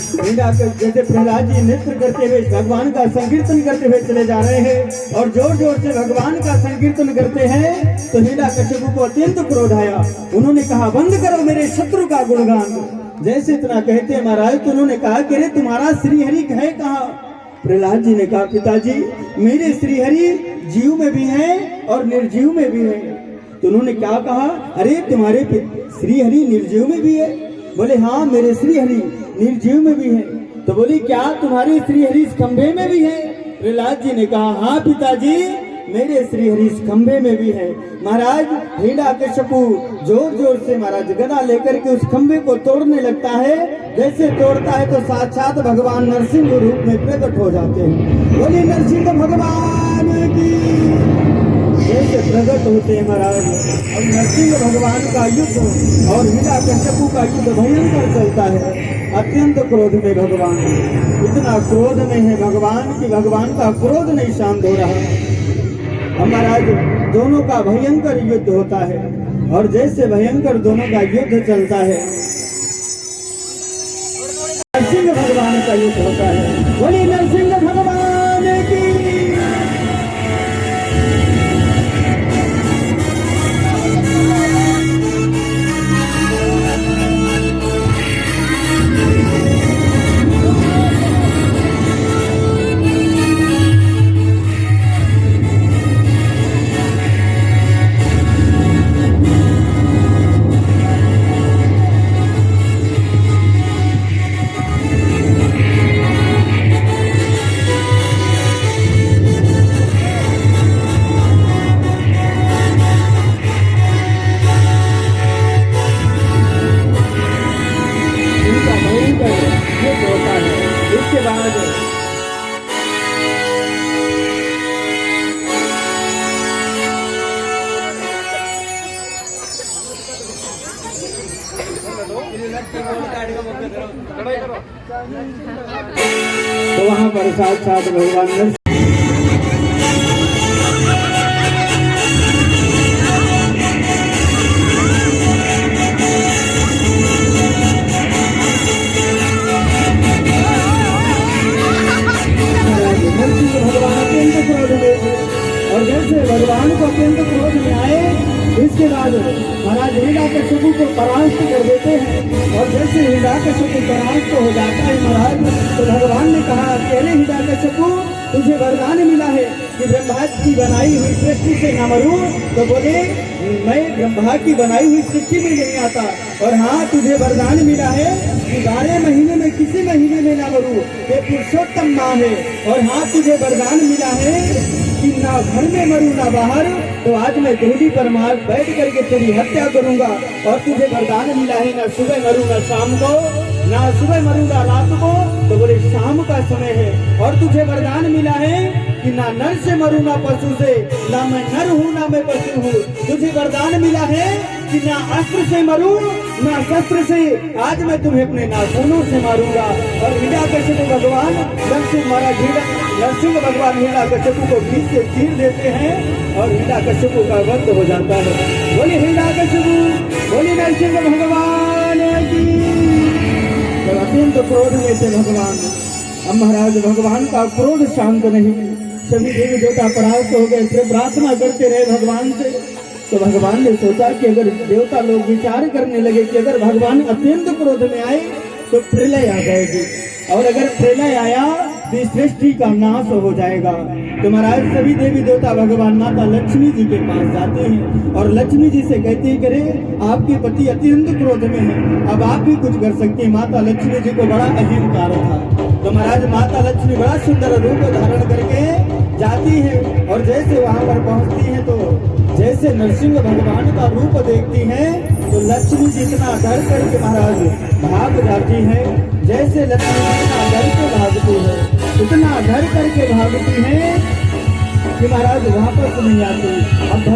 जैसे प्रहलाद जी नृत्य करते हुए भगवान का संकीर्तन करते हुए चले जा रहे हैं और जोर जोर से भगवान का संकीर्तन करते हैं तो हिरण्यकश्यप को अत्यंत क्रोध आया। उन्होंने कहा, बंद करो मेरे शत्रु का गुणगान। जैसे इतना कहते हैं महाराज तो उन्होंने कहा कि अरे तुम्हारा श्रीहरि है कहाँ? प्रहलाद जी ने कहा, पिताजी मेरे श्रीहरि जीव में भी है और निर्जीव में भी है। तो उन्होंने क्या कहा, अरे तुम्हारे श्रीहरि निर्जीव में भी है? बोले हाँ मेरे श्रीहरि निर्जीव में भी है। तो बोली क्या तुम्हारे श्रीहरि इस खंभे में भी है? प्रहलाद जी ने कहा, हाँ पिताजी मेरे श्रीहरि इस खंभे में भी है। महाराज हिरण्यकश्यप जोर जोर से महाराज गदा लेकर के उस खंभे को तोड़ने लगता है। जैसे तोड़ता है तो साक्षात भगवान नरसिंह रूप में प्रकट हो जाते हैं। बोली नरसिंह भगवान की जैसे प्रकट होते हैं महाराज। और नरसिंह भगवान का युद्ध और हिरण्यकश्यप का युद्ध भयंकर चलता है। अत्यंत क्रोध में भगवान, इतना क्रोध में है भगवान कि भगवान का क्रोध नहीं शांत हो रहा। महाराज दोनों का भयंकर युद्ध होता है और जैसे भयंकर दोनों का युद्ध चलता है नरसिंह भगवान का युद्ध होता है। बोली नरसिंह भगवान की। तो वहां पर साक्षात भगवान नरसिंह भगवान अत्यंत क्रोध में और जैसे भगवान को अत्यंत क्रोध में आए इसके बाद महाराज हिरण्यकश्यप को परास्त कर देते हैं। और जैसे हिरण्यकश्यप परास्त हो जाता है महाराज तो भगवान ने कहा, अकेले हिरण्यकश्यप तुझे वरदान मिला है कि ब्रह्मा की बनाई हुई सृष्टि से न मरूं। तो बोले मैं ब्रह्मा की बनाई हुई सृष्टि में नहीं आता। और हाँ तुझे वरदान मिला है कि 12 महीने में किसी महीने में न मरूं, ये पुरुषोत्तम माँ है। और हाँ तुझे वरदान मिला है कि ना घर में मरूं ना बाहर। तो आज मैं धूली पर मार बैठ करके तेरी हत्या करूंगा। और तुझे वरदान मिला है ना सुबह मरूं ना शाम को, ना सुबह मरूं ना रात को। तो बोले शाम का समय है। और तुझे वरदान मिला है कि ना नर से मरूं ना पशु से, ना मैं नर हूँ ना मैं पशु हूँ। तुझे वरदान मिला है कि ना अस्त्र से मरूं ना शस्त्र से, आज मैं तुम्हें अपने नाखूनों से मारूंगा। और हिरण्यकश्यप भगवान नरसिंह भगवान हिरण्यकश्यप को बीच से चीर देते हैं और हिरण्यकश्यप का वध हो जाता है। बोले हिरण्यकश्यप, बोले नरसिंह भगवान की। तो अत्यंत क्रोध में थे भगवान। अब महाराज भगवान का क्रोध शांत नहीं, सभी देवी देवता परास्त हो गए थे, प्रार्थना करते रहे भगवान से। तो भगवान ने सोचा कि अगर देवता लोग विचार करने लगे कि अगर भगवान अत्यंत क्रोध में आए तो प्रलय आ जाएगी, और अगर प्रलय आया तो सृष्टि का नाश हो जाएगा। तो महाराज सभी देवी देवता भगवान माता लक्ष्मी जी के पास जाते हैं और लक्ष्मी जी से कहते हैं, करे आपके पति अत्यंत क्रोध में है, अब आप भी कुछ कर सकते हैं। माता लक्ष्मी जी को बड़ा अहंकार था। तो महाराज माता लक्ष्मी बड़ा सुंदर रूप धारण करके जाती है और जैसे वहां पर पहुंचती है तो जैसे नरसिंह भगवान का रूप देखती हैं तो लक्ष्मी जी इतना डर करके महाराज भाग जाती है। जैसे लक्ष्मी जी इतना डर के भागती है, इतना डर करके भागती है कि महाराज वापस नहीं आती। अब